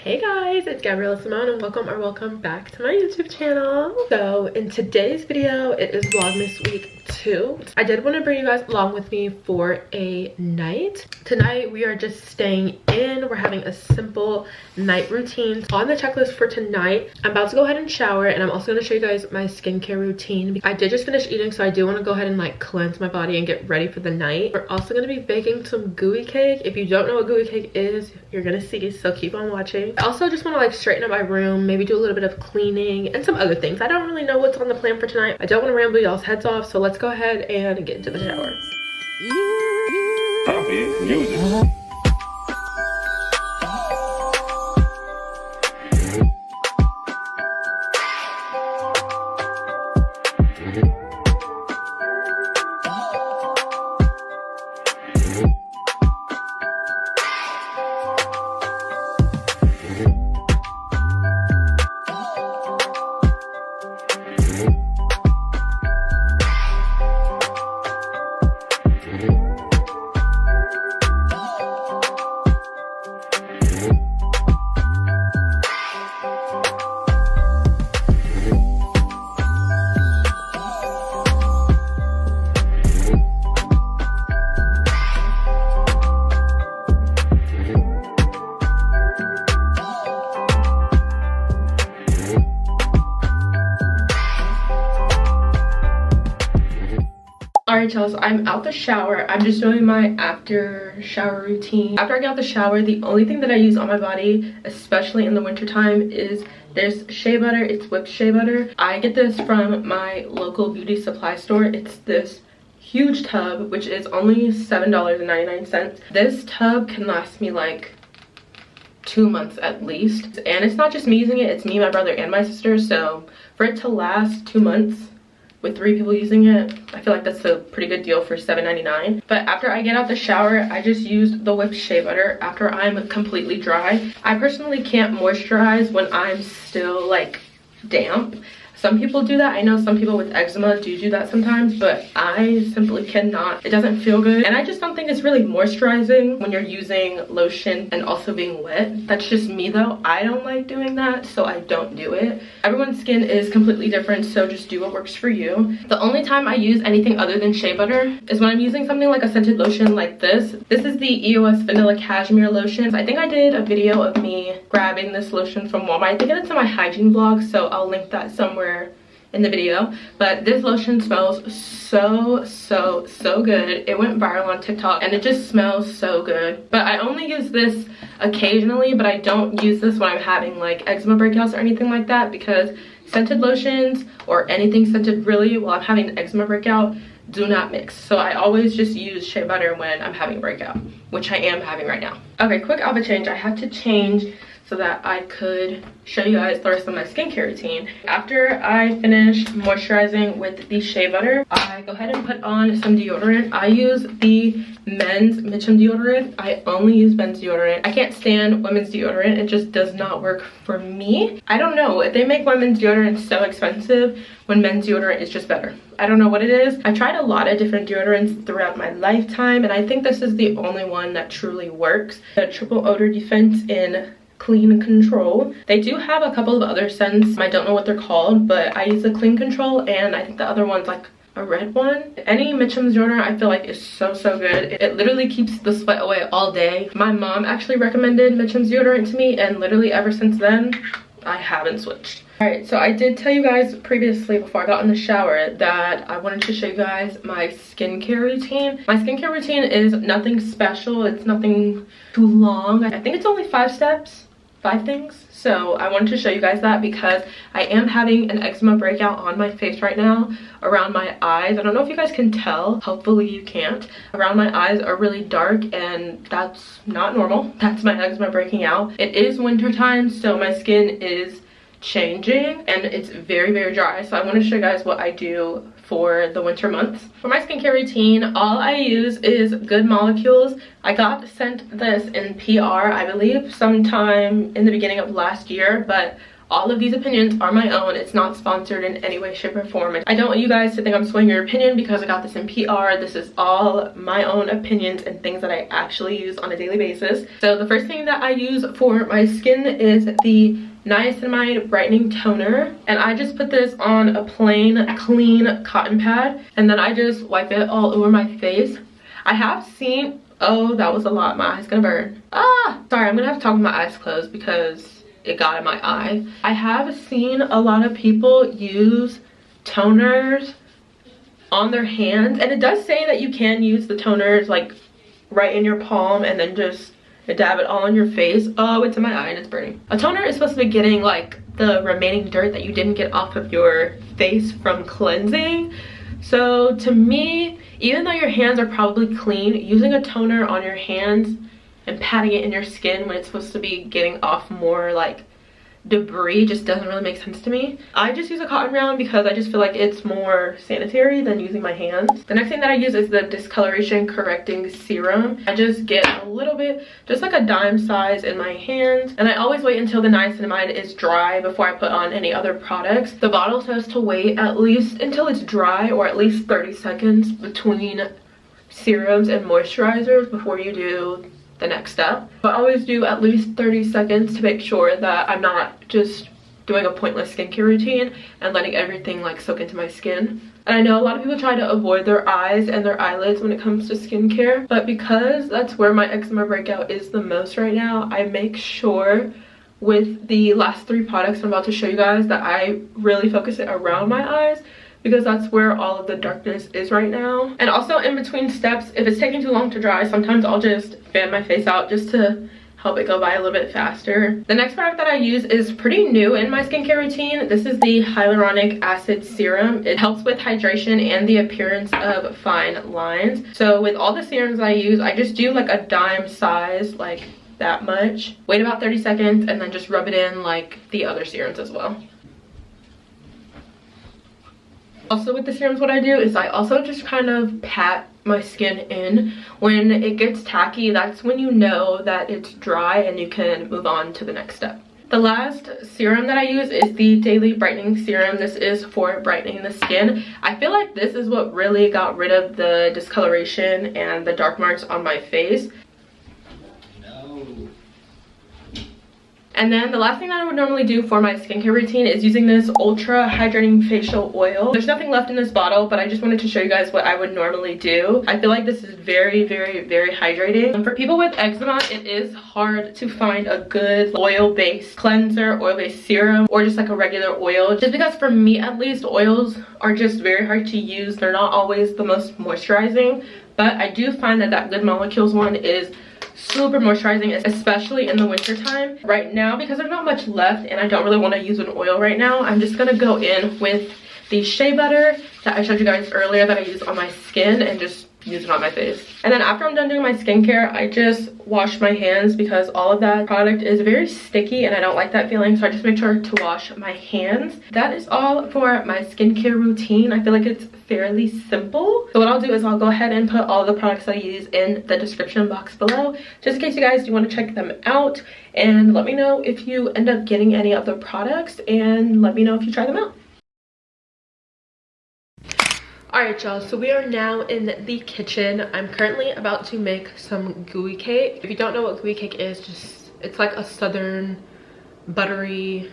Hey guys, it's Gabriellasimonee and welcome back to my YouTube channel. So in today's video, it is Vlogmas week 2. I did want to bring you guys along with me for a night. Tonight we are just staying in. We're having a simple night routine. On the checklist for tonight, I'm about to go ahead and shower, and I'm also going to show you guys my skincare routine. I did just finish eating, so I do want to go ahead and like cleanse my body and get ready for the night. We're also going to be baking some gooey cake. If you don't know what gooey cake is, you're going to see, so keep on watching. I also just want to like straighten up my room, maybe do a little bit of cleaning and some other things. I don't really know what's on the plan for tonight. I don't want to ramble y'all's heads off, so let's go ahead and get into the shower. Music. Alright y'all, so I'm out the shower. I'm just doing my after shower routine. After I get out the shower, the only thing that I use on my body, especially in the winter time, is this shea butter. It's whipped shea butter. I get this from my local beauty supply store. It's this huge tub, which is only $7.99. This tub can last me like 2 months at least. And it's not just me using it, it's me, my brother, and my sister. So for it to last 2 months with 3 people using it, I feel like that's a pretty good deal for $7.99. But after I get out the shower, I just used the whipped shea butter after I'm completely dry. I personally can't moisturize when I'm still like damp. Some people do that. I know some people with eczema do that sometimes, but I simply cannot. It doesn't feel good, and I just don't think it's really moisturizing when you're using lotion and also being wet. That's just me though. I don't like doing that, so I don't do it. Everyone's skin is completely different, so just do what works for you. The only time I use anything other than shea butter is when I'm using something like a scented lotion like this. This is the EOS Vanilla Cashmere Lotion. I think I did a video of me grabbing this lotion from Walmart. I think it's in my hygiene vlog, so I'll link that somewhere in the video. But this lotion smells so good. It went viral on TikTok and it just smells so good. But I only use this occasionally, but I don't use this when I'm having like eczema breakouts or anything like that, because scented lotions or anything scented really while I'm having an eczema breakout do not mix. So I always just use shea butter when I'm having a breakout, which I am having right now. Okay, quick outfit change. I had to change so that I could show you guys the rest of my skincare routine. After I finish moisturizing with the shea butter, I go ahead and put on some deodorant. I use the men's Mitchum deodorant. I only use men's deodorant. I can't stand women's deodorant. It just does not work for me. I don't know. If they make women's deodorant so expensive when men's deodorant is just better. I don't know what it is. I tried a lot of different deodorants throughout my lifetime, and I think this is the only one that truly works. The triple odor defense in Clean Control. They do have a couple of other scents. I don't know what they're called, but I use the Clean Control, and I think the other one's like a red one. Any Mitchum's deodorant I feel like is so good. It literally keeps the sweat away all day. My mom actually recommended Mitchum's deodorant to me, and literally ever since then I haven't switched. Alright, so I did tell you guys previously before I got in the shower that I wanted to show you guys my skincare routine. My skincare routine is nothing special. It's nothing too long. I think it's only 5 steps. 5 things. So I wanted to show you guys that because I am having an eczema breakout on my face right now, around my eyes. I don't know if you guys can tell. Hopefully you can't. Around my eyes are really dark, and that's not normal. That's my eczema breaking out. It is winter time, so my skin is changing and it's very dry. So I want to show you guys what I do for the winter months. For my skincare routine, all I use is Good Molecules. I got sent this in PR, I believe, sometime in the beginning of last year, but All of these opinions are my own. It's not sponsored in any way, shape, or form. I don't want you guys to think I'm swaying your opinion because I got this in PR. This is all my own opinions and things that I actually use on a daily basis. So the first thing that I use for my skin is the niacinamide brightening toner, and I just put this on a plain clean cotton pad, and then I just wipe it all over my face. I have seen, oh, that was a lot. My eye's gonna burn. Sorry, I'm gonna have to talk with my eyes closed because it got in my eye. I have seen a lot of people use toners on their hands, and it does say that you can use the toners like right in your palm and then just dab it all on your face. Oh, it's in my eye and it's burning. A toner is supposed to be getting like the remaining dirt that you didn't get off of your face from cleansing. So to me, even though your hands are probably clean, using a toner on your hands and patting it in your skin when it's supposed to be getting off more like debris just doesn't really make sense to me. I just use a cotton round because I just feel like it's more sanitary than using my hands. The next thing that I use is the discoloration correcting serum. I just get a little bit, just like a dime size in my hands, and I always wait until the niacinamide is dry before I put on any other products. The bottle says to wait at least until it's dry, or at least 30 seconds between serums and moisturizers before you do the next step. But I always do at least 30 seconds to make sure that I'm not just doing a pointless skincare routine and letting everything like soak into my skin. And I know a lot of people try to avoid their eyes and their eyelids when it comes to skincare, but because that's where my eczema breakout is the most right now, I make sure with the last 3 products I'm about to show you guys that I really focus it around my eyes, because that's where all of the darkness is right now. And also in between steps, if it's taking too long to dry, sometimes I'll just fan my face out just to help it go by a little bit faster. The next product that I use is pretty new in my skincare routine. This is the hyaluronic acid serum. It helps with hydration and the appearance of fine lines. So with all the serums I use, I just do like a dime size, like that much. Wait about 30 seconds and then just rub it in like the other serums as well. Also with the serums, what I do is I also just kind of pat my skin in. When it gets tacky, that's when you know that it's dry and you can move on to the next step. The last serum that I use is the Daily Brightening Serum. This is for brightening the skin. I feel like this is what really got rid of the discoloration and the dark marks on my face. And then the last thing that I would normally do for my skincare routine is using this ultra hydrating facial oil. There's nothing left in this bottle, but I just wanted to show you guys what I would normally do. I feel like this is very, very, very hydrating. And for people with eczema, it is hard to find a good oil-based cleanser, oil-based serum, or just like a regular oil. Just because for me, at least, oils are just very hard to use. They're not always the most moisturizing, but I do find that that Good Molecules one is super moisturizing, especially in the winter time. Right now, because there's not much left and I don't really want to use an oil right now, I'm just gonna go in with the shea butter that I showed you guys earlier that I use on my skin and just use it on my face. And then after I'm done doing my skincare, I just wash my hands because all of that product is very sticky and I don't like that feeling, so I just make sure to wash my hands. That is all for my skincare routine. I feel like it's fairly simple. So what I'll do is I'll go ahead and put all the products that I use in the description box below, just in case you guys do want to check them out, and let me know if you end up getting any of the products and let me know if you try them out. Alright y'all, so we are now in the kitchen. I'm currently about to make some gooey cake. If you don't know what gooey cake is, it's like a southern buttery,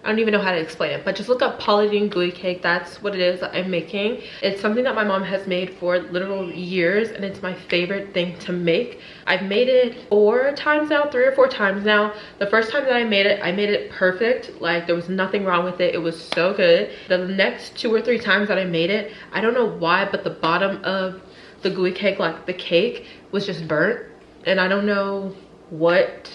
I don't even know how to explain it, but just look up Polly Dean gooey cake. That's what it is that I'm making. It's something that my mom has made for literal years, and it's my favorite thing to make. I've made it 4 times now, 3 or 4 times now. The first time that I made it perfect. Like, there was nothing wrong with it. It was so good. The next 2 or 3 times that I made it, I don't know why, but the bottom of the gooey cake, like the cake, was just burnt, and I don't know what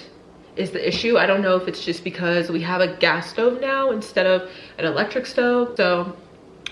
is the issue. I don't know if it's just because we have a gas stove now instead of an electric stove. So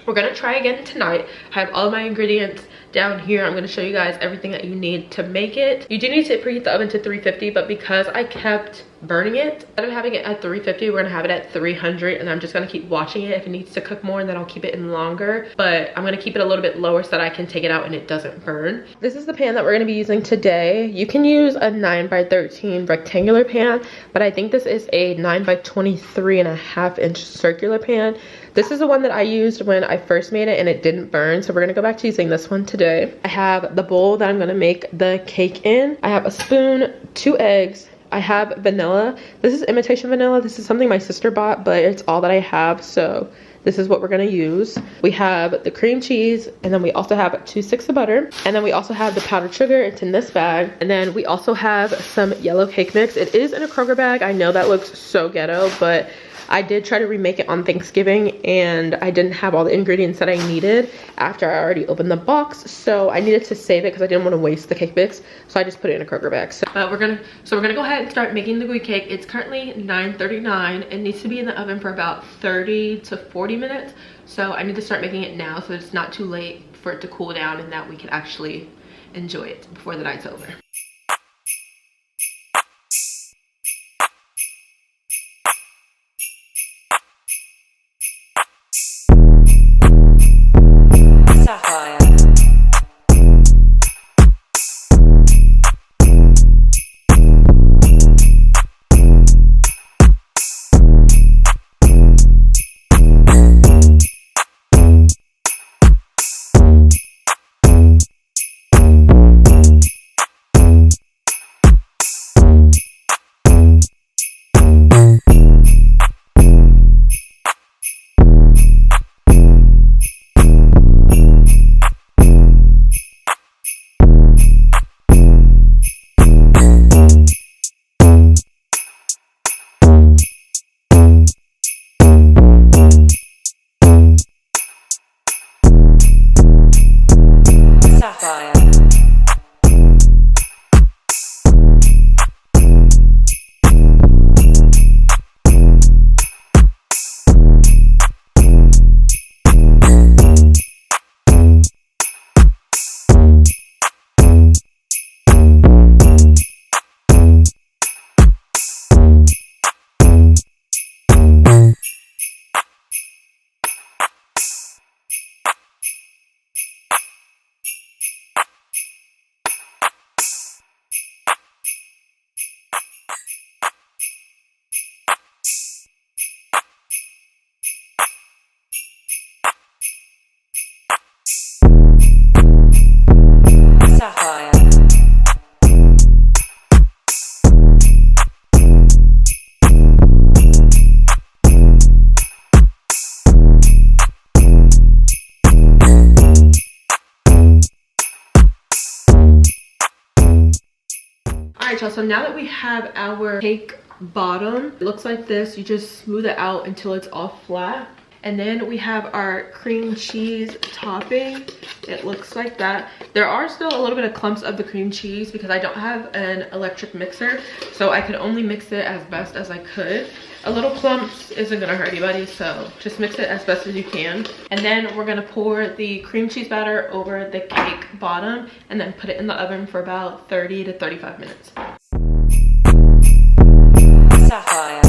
we're gonna try again tonight. I have all of my ingredients down here I'm going to show you guys everything that you need to make it. You do need to preheat the oven to 350, but because I kept burning it, instead of having it at 350, we're gonna have it at 300, and I'm just gonna keep watching it. If it needs to cook more, then I'll keep it in longer, but I'm gonna keep it a little bit lower so that I can take it out and it doesn't burn. This is the pan that we're gonna be using today. You can use a 9x13 rectangular pan, but I think this is a 9x23.5 inch circular pan. This is the one that I used when I first made it and it didn't burn, so we're gonna go back to using this one today. I have the bowl that I'm gonna make the cake in. I have a spoon, 2 eggs, I have vanilla. This is imitation vanilla. This is something my sister bought, but it's all that I have, so this is what we're gonna use. We have the cream cheese, and then we also have 2 sticks of butter, and then we also have the powdered sugar. It's in this bag, and then we also have some yellow cake mix. It is in a Kroger bag. I know that looks so ghetto, but I did try to remake it on Thanksgiving, and I didn't have all the ingredients that I needed after I already opened the box, so I needed to save it because I didn't want to waste the cake mix, so I just put it in a Kroger bag. So we're gonna go ahead and start making the gooey cake. It's currently 9:39. It needs to be in the oven for about 30 to 40 minutes, so I need to start making it now so it's not too late for it to cool down and that we can actually enjoy it before the night's over. Y'all, so now that we have our cake bottom, it looks like this. You just smooth it out until it's all flat, and then we have our cream cheese topping. It looks like that. There are still a little bit of clumps of the cream cheese because I don't have an electric mixer, so I could only mix it as best as I could. A little clumps isn't gonna hurt anybody, so just mix it as best as you can. And then we're gonna pour the cream cheese batter over the cake bottom and then put it in the oven for about 30 to 35 minutes. Sapphire.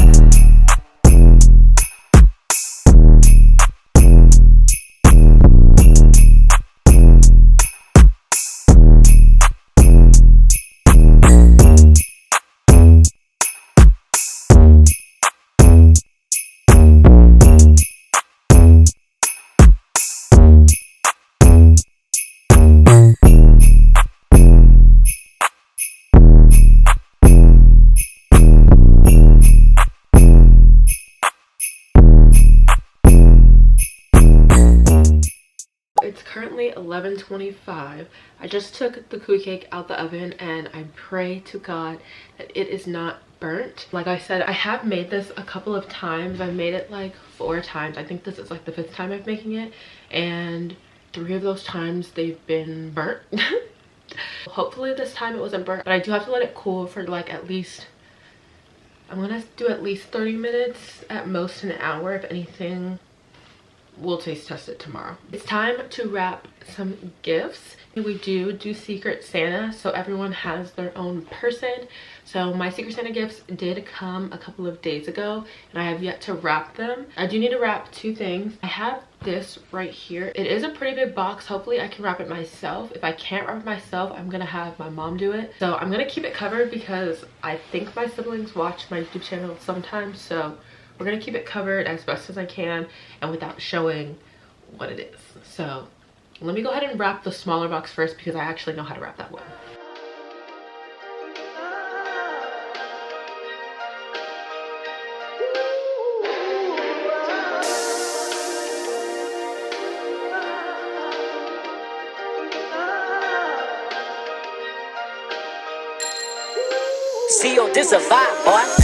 It's currently 11:25. I just took the cookie cake out the oven and I pray to God that it is not burnt. Like I said, I have made this a couple of times. I've made it like 4 times. I think this is like the 5th time I'm making it, and 3 of those times they've been burnt. Hopefully this time it wasn't burnt, but I do have to let it cool for like at least, I'm gonna do at least 30 minutes, at most an hour if anything. we'll taste test it tomorrow. It's time to wrap some gifts. We do Secret Santa, so everyone has their own person. So my Secret Santa gifts did come a couple of days ago, and I have yet to wrap them. I do need to wrap 2 things. I have this right here. It is a pretty big box. Hopefully I can wrap it myself. If I can't wrap it myself, I'm gonna have my mom do it. So I'm gonna keep it covered because I think my siblings watch my YouTube channel sometimes, so we're gonna keep it covered as best as I can and without showing what it is. So let me go ahead and wrap the smaller box first because I actually know how to wrap that one. C.E.O. this a vibe, boy.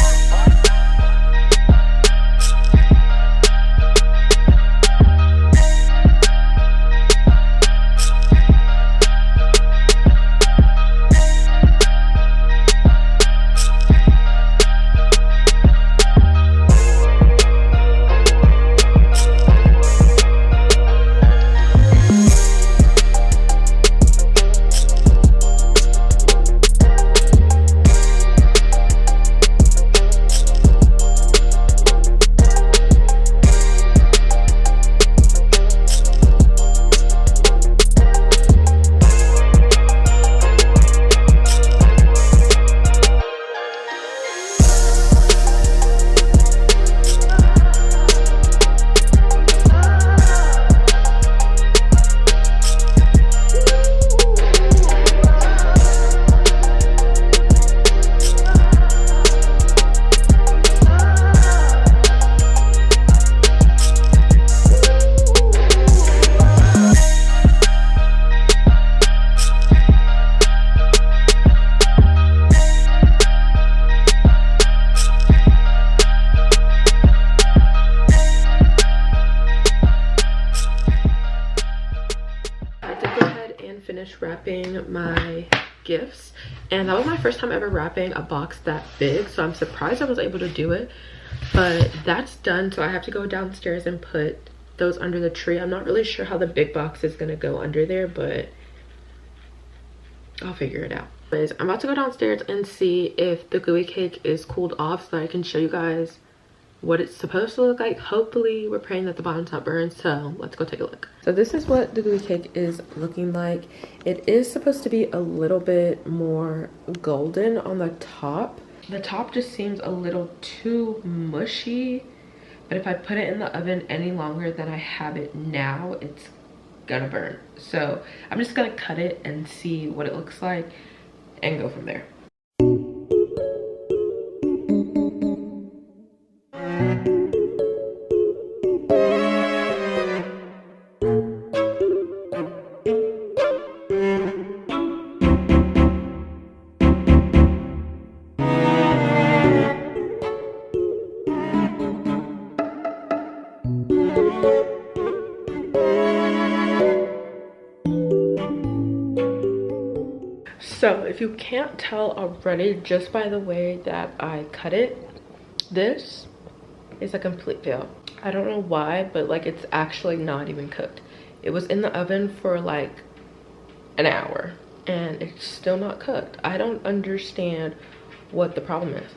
Wrapping my gifts, and that was my first time ever wrapping a box that big, so I'm surprised I was able to do it. But that's done, so I have to go downstairs and put those under the tree. I'm not really sure how the big box is gonna go under there, but I'll figure it out. Anyways, I'm about to go downstairs and see if the gooey cake is cooled off so that I can show you guys what it's supposed to look like. Hopefully we're praying that the bottom's not burned, so let's go take a look. So this is what the gooey cake is looking like. It is supposed to be a little bit more golden on the top. The top just seems a little too mushy, but if I put it in the oven any longer than I have it now, it's gonna burn. So I'm just gonna cut it and see what it looks like and go from there. So if you can't tell already just by the way that I cut it, this is a complete fail. I don't know why, but like it's actually not even cooked. It was in the oven for like an hour and it's still not cooked. I don't understand what the problem is.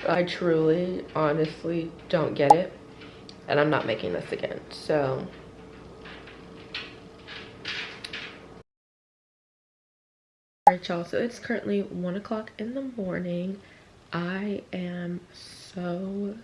I truly, honestly don't get it, and I'm not making this again. So alright y'all, so it's currently 1 o'clock in the morning. I am so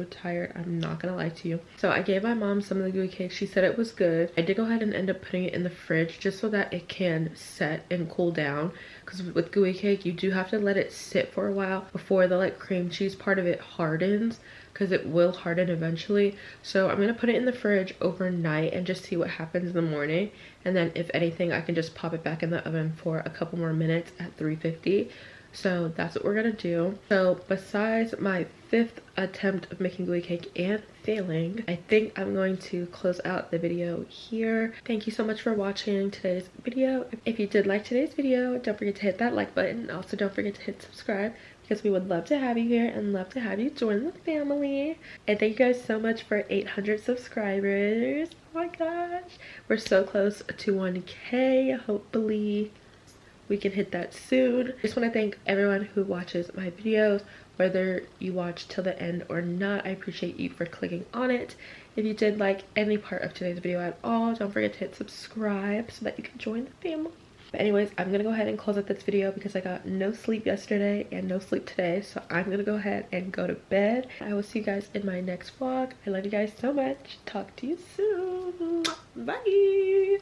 tired. I'm not gonna lie to you. So I gave my mom some of the gooey cake. She said it was good. I did go ahead and end up putting it in the fridge just so that it can set and cool down, because with gooey cake you do have to let it sit for a while before the like cream cheese part of it hardens, because it will harden eventually. So I'm gonna put it in the fridge overnight and just see what happens in the morning, and then if anything I can just pop it back in the oven for a couple more minutes at 350. So that's what we're gonna do. So besides my 5th attempt of making gooey cake and failing, I think I'm going to close out the video here. Thank you so much for watching today's video. If you did like today's video, don't forget to hit that like button. Also don't forget to hit subscribe because we would love to have you here and love to have you join the family. And thank you guys so much for 800 subscribers. Oh my gosh, we're so close to 1K. Hopefully we can hit that soon. I just want to thank everyone who watches my videos, whether you watch till the end or not. I appreciate you for clicking on it. If you did like any part of today's video at all, don't forget to hit subscribe so that you can join the family. But anyways, I'm gonna go ahead and close out this video because I got no sleep yesterday and no sleep today, so I'm gonna go ahead and go to bed. I will see you guys in my next vlog. I love you guys so much. Talk to you soon. Bye.